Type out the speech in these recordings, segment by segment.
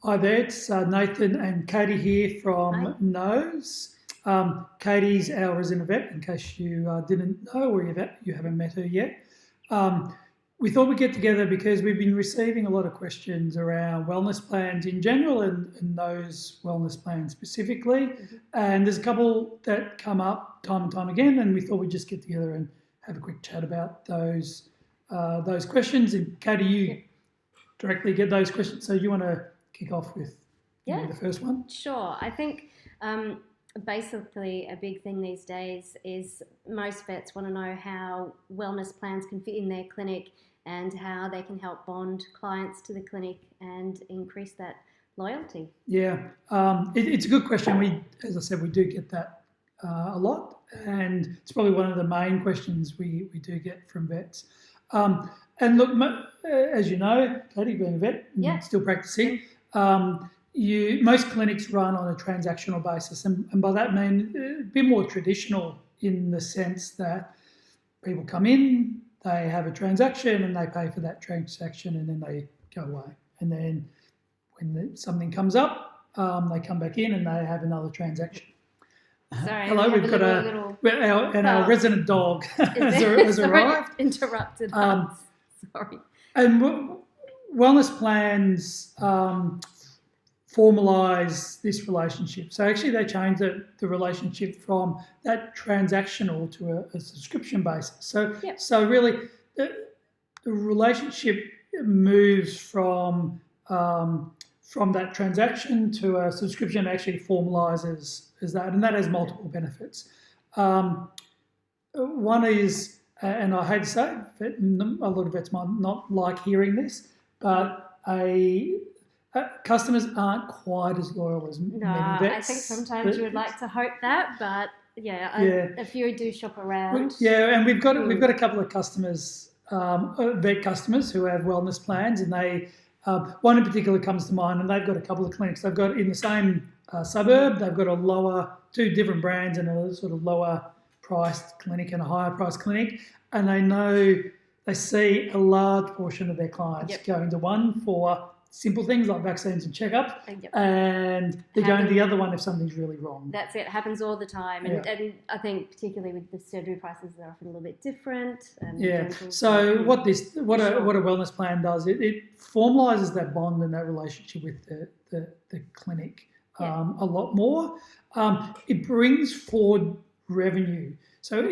Hi there, it's Nathan and Katie here Hi. from Knose. Katie's our resident vet, in case you didn't know or you haven't met her yet. Um, we thought we'd get together because we've been receiving a lot of questions around wellness plans in general and those wellness plans specifically. Mhm. And there's a couple that come up time and time again, and we thought we'd just get together and have a quick chat about those questions. And Katie, you directly get those questions, so you want to kick off with Yeah, the first one? sure. I think basically a big thing these days is most vets want to know how wellness plans can fit in their clinic and how they can help bond clients to the clinic and increase that loyalty. Yeah, it's a good question. As I said, we do get that a lot, and it's probably one of the main questions we do get from vets. And look, as you know, Katie, being a vet Yeah. and still practicing, most clinics run on a transactional basis, and by that I mean a bit more traditional in the sense that people come in, they have a transaction, and they pay for that transaction, and then they go away. And then when something comes up, they come back in and they have another transaction. Sorry, Hello, we have we've a got little our resident dog has sorry, arrived. interrupted us. Sorry. And wellness plans formalise this relationship. So actually, they changed the relationship from that transactional to a subscription basis. Yep. So really, the relationship moves from that transaction to a subscription. Actually formalises as that, and that has multiple benefits. One is, and I hate to say it, a lot of vets might not like hearing this, but customers aren't quite as loyal as No, many vets. I think sometimes you would like to hope that, but yeah, a few do shop around. Yeah, and we've got a couple of customers, vet customers who have wellness plans, and they one in particular comes to mind, and they've got a couple of clinics. They've got in the same suburb. They've got two different brands and a sort of lower priced clinic and a higher priced clinic, and they see a large portion of their clients going to one for simple things like vaccines and checkups, and they're going to the other one if something's really wrong. That's it. Happens all the time, and I think particularly with the surgery prices, they're often a little bit different. So what a wellness plan does, it formalises that bond and that relationship with the clinic a lot more. It brings forward revenue. So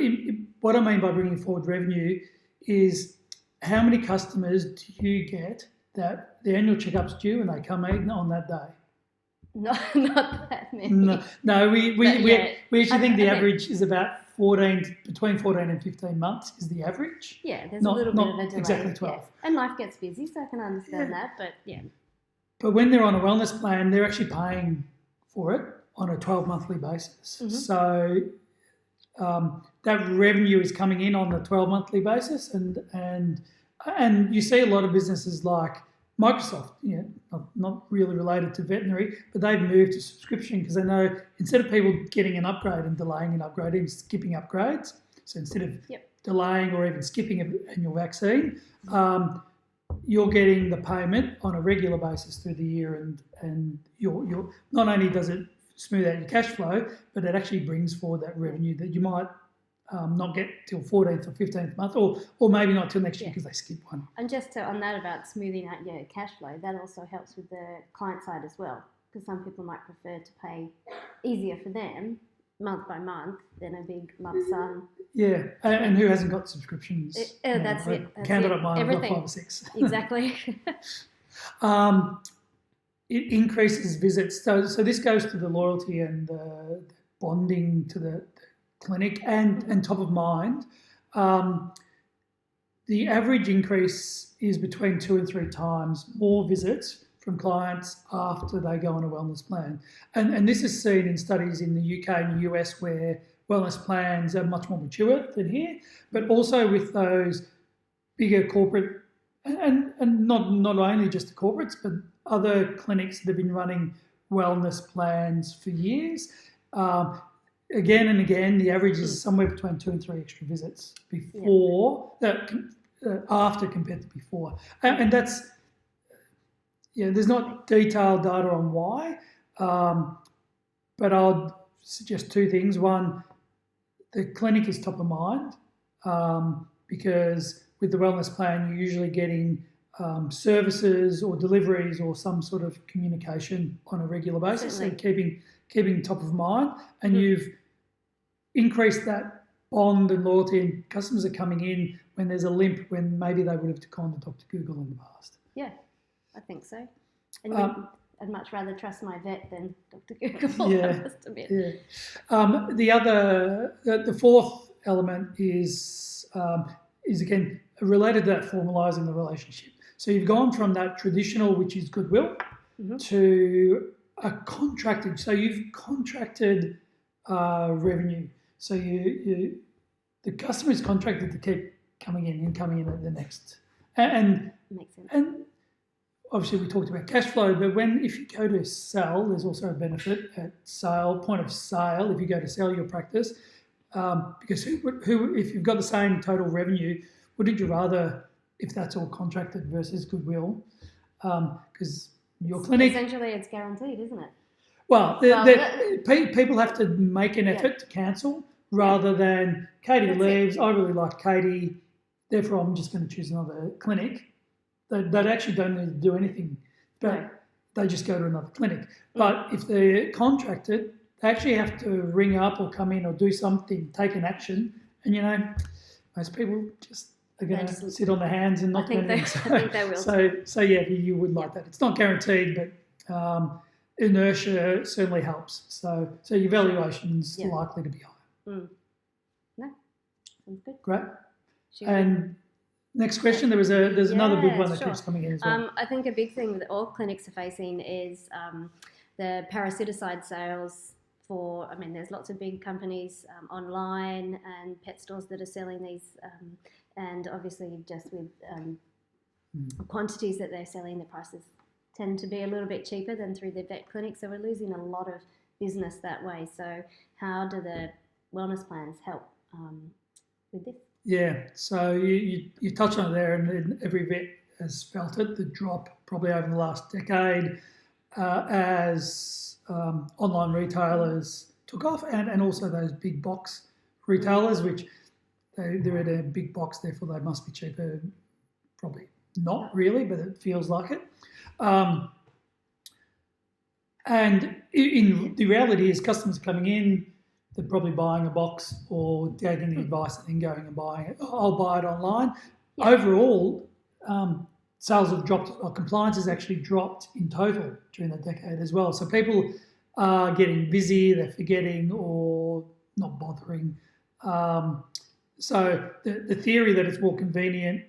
what I mean by bringing forward revenue is how many customers do you get that the annual checkup's due and they come in on that day? Not that many. No, we actually think the average is about between 14 and 15 months is the average. Yeah, there's a little bit of a delay. Exactly 12. Yeah. And life gets busy, so I can understand that, but yeah. But when they're on a wellness plan, they're actually paying for it on a 12-monthly basis. Mm-hmm. So that revenue is coming in on the 12-monthly basis, and you see a lot of businesses like Microsoft, not really related to veterinary, but they've moved to subscription because they know instead of people getting an upgrade and delaying an upgrade and skipping upgrades, so instead of delaying or even skipping an annual vaccine, you're getting the payment on a regular basis through the year, and you're not only does it smooth out your cash flow, but it actually brings forward that revenue that you might not get till 14th or 15th month, or maybe not till next year because they skip one. And just on that about smoothing out your cash flow, that also helps with the client side as well, because some people might prefer to pay easier for them month by month than a big lump sum. Yeah, and who hasn't got subscriptions? That's it. Counted up mine, everything. I've got 5 or 6. Exactly. It increases visits. So this goes to the loyalty and the bonding to the clinic and top of mind. The average increase is between 2 and 3 times more visits from clients after they go on a wellness plan. And this is seen in studies in the UK and the US where wellness plans are much more mature than here, but also with those bigger corporate, and not only just the corporates, but other clinics that have been running wellness plans for years. Again and again, the average is somewhere between 2 and 3 extra visits after compared to before, and that's there's not detailed data on why, but I'll suggest two things. One, the clinic is top of mind because with the wellness plan, you're usually getting services or deliveries or some sort of communication on a regular basis. Certainly. So keeping top of mind, and you've increased that bond and loyalty, and customers are coming in when there's a limp when maybe they would have gone to Dr. Google in the past. Yeah, I think so. And I'd much rather trust my vet than Dr. Google, I must admit. Yeah. The fourth element is again related to that formalising the relationship. So you've gone from that traditional, which is goodwill, to a contracted. So you've contracted revenue. So the customer is contracted to keep coming in at the next. And makes sense. And obviously we talked about cash flow, but if you go to sell, there's also a benefit at point of sale, if you go to sell your practice, because if you've got the same total revenue, wouldn't you rather, if that's all contracted versus goodwill, because your clinic... Essentially it's guaranteed, isn't it? Well, people have to make an effort to cancel rather than Katie leaves, I really like Katie, therefore I'm just going to choose another clinic. They actually don't need to do anything, but they just go to another clinic. But if they're contracted, they actually have to ring up or come in or do something, take an action. And, most people just are going to sit on their hands and not do anything. I think they will. So you would like that. It's not guaranteed, but inertia certainly helps. So your valuation's likely to be high. No, sounds good. Great. And next question, there's another big one that keeps coming in as well. I think a big thing that all clinics are facing is the parasiticide sales there's lots of big companies online and pet stores that are selling these, and obviously just with quantities that they're selling, the prices tend to be a little bit cheaper than through the vet clinic, so we're losing a lot of business that way. So how do the wellness plans help with this? Yeah, so you touched on it there, and every vet has felt it, the drop probably over the last decade as online retailers took off, and also those big box retailers, which they're at a big box, therefore they must be cheaper. Probably not really, but it feels like it. And the reality is customers coming in, they're probably buying a box or taking the advice and then going and buying it. I'll buy it online. Yeah. Overall, sales have dropped, or compliance has actually dropped in total during that decade as well. So people are getting busy, they're forgetting or not bothering. So the theory that it's more convenient,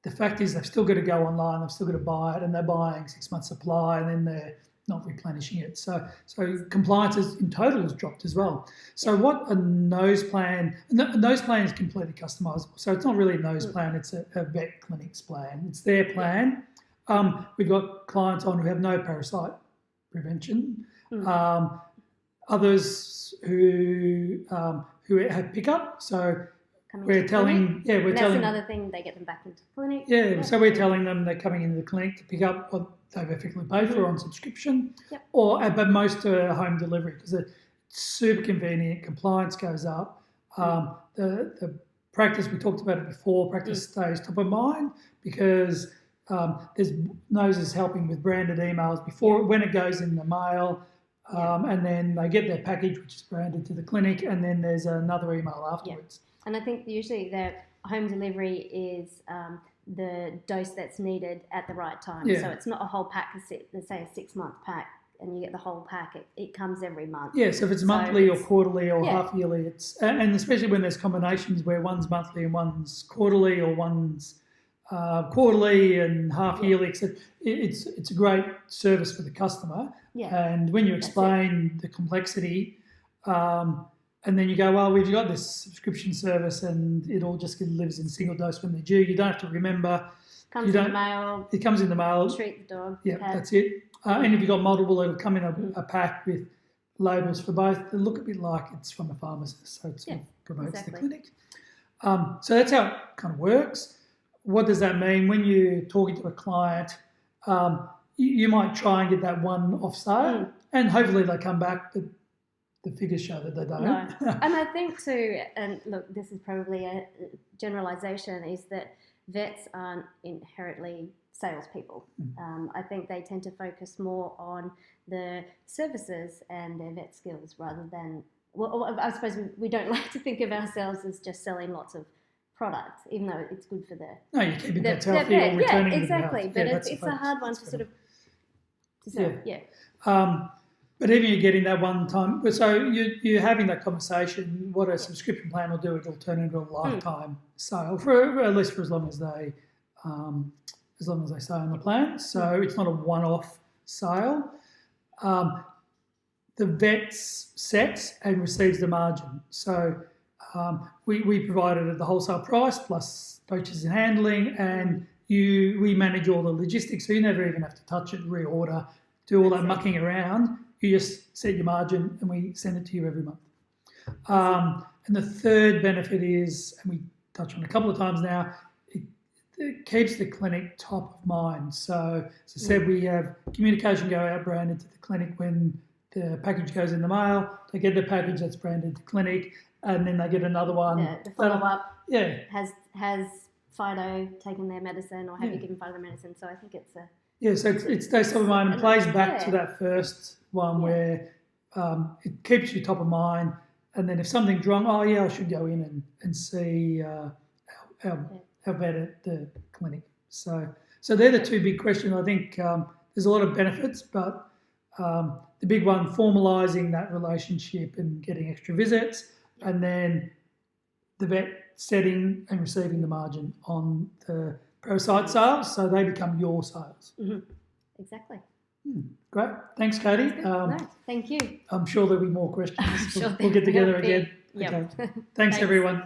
the fact is they've still got to go online, they've still got to buy it, and they're buying 6 months supply, and then they're not replenishing it. So compliance in total has dropped as well. So what a Knose plan, a Knose plan is completely customisable. So it's not really a Knose plan, it's a vet clinic's plan. It's their plan. We've got clients on who have no parasite prevention. Others who have pickup. So we're telling, that's another thing, they get them back into clinic. So we're telling them they're coming into the clinic to pick up what they've effectively paid for on subscription, but most are home delivery because it's super convenient. Compliance goes up. The practice, we talked about it before, practice stays top of mind because there's Knose is helping with branded emails when it goes in the mail. And then they get their package, which is branded to the clinic, and then there's another email afterwards. And I think usually the home delivery is the dose that's needed at the right time. So it's not a whole pack, let's say a 6-month pack, and you get the whole pack. It comes every month. Yeah, so if it's monthly or quarterly or half yearly, and especially when there's combinations where one's monthly and one's quarterly, or one's quarterly and half yearly, it's a great service for the customer. And when you explain the complexity, and then you go, well, we've got this subscription service and it all just lives in single dose when they're due. You don't have to remember. Comes in the mail. It comes in the mail. Treat the dog. Yeah, that's it. And if you've got multiple, it'll come in a pack with labels for both. They look a bit like it's from a pharmacist, so it sort of promotes the clinic. So that's how it kind of works. What does that mean? When you're talking to a client, you might try and get that one off sale, and hopefully they come back, but the figures show that they don't. No. And I think too, and look, this is probably a generalisation, is that vets aren't inherently salespeople. I think they tend to focus more on the services and their vet skills rather than, well, I suppose we don't like to think of ourselves as just selling lots of product, even though it's good for No, you're keeping pets healthy or returning them exactly. health. But Yeah, it's a hard one to sort of sell. Yeah. But even you're getting that one time, so you're having that conversation. What a subscription plan will do, it'll turn into a lifetime sale for at least for as long as they stay on the plan. So it's not a one-off sale. The vet sets and receives the margin. So we provide it at the wholesale price plus purchase and handling, and we manage all the logistics. So you never even have to touch it, reorder, do all that mucking around. You just set your margin and we send it to you every month. And the third benefit is, and we touched on it a couple of times now, it keeps the clinic top of mind. So as I said, we have communication go out branded to the clinic when the package goes in the mail. They get the package that's branded to the clinic, and then they get another one. Yeah, the follow-up Yeah. has Fido taken their medicine, or have you given Fido medicine? So I think it's a... Yeah, so it stays top of mind and plays back to that first one where it keeps you top of mind, and then if something's wrong, I should go in and see how bad at the clinic. So they're the two big questions. I think there's a lot of benefits, but the big one, formalising that relationship and getting extra visits, and then the vet setting and receiving the margin on the Parasite sales, so they become your sales. Exactly. Great. Thanks, Katie. No, thank you. I'm sure there'll be more questions. Sure We'll get together again. Yep. Okay. Thanks, everyone.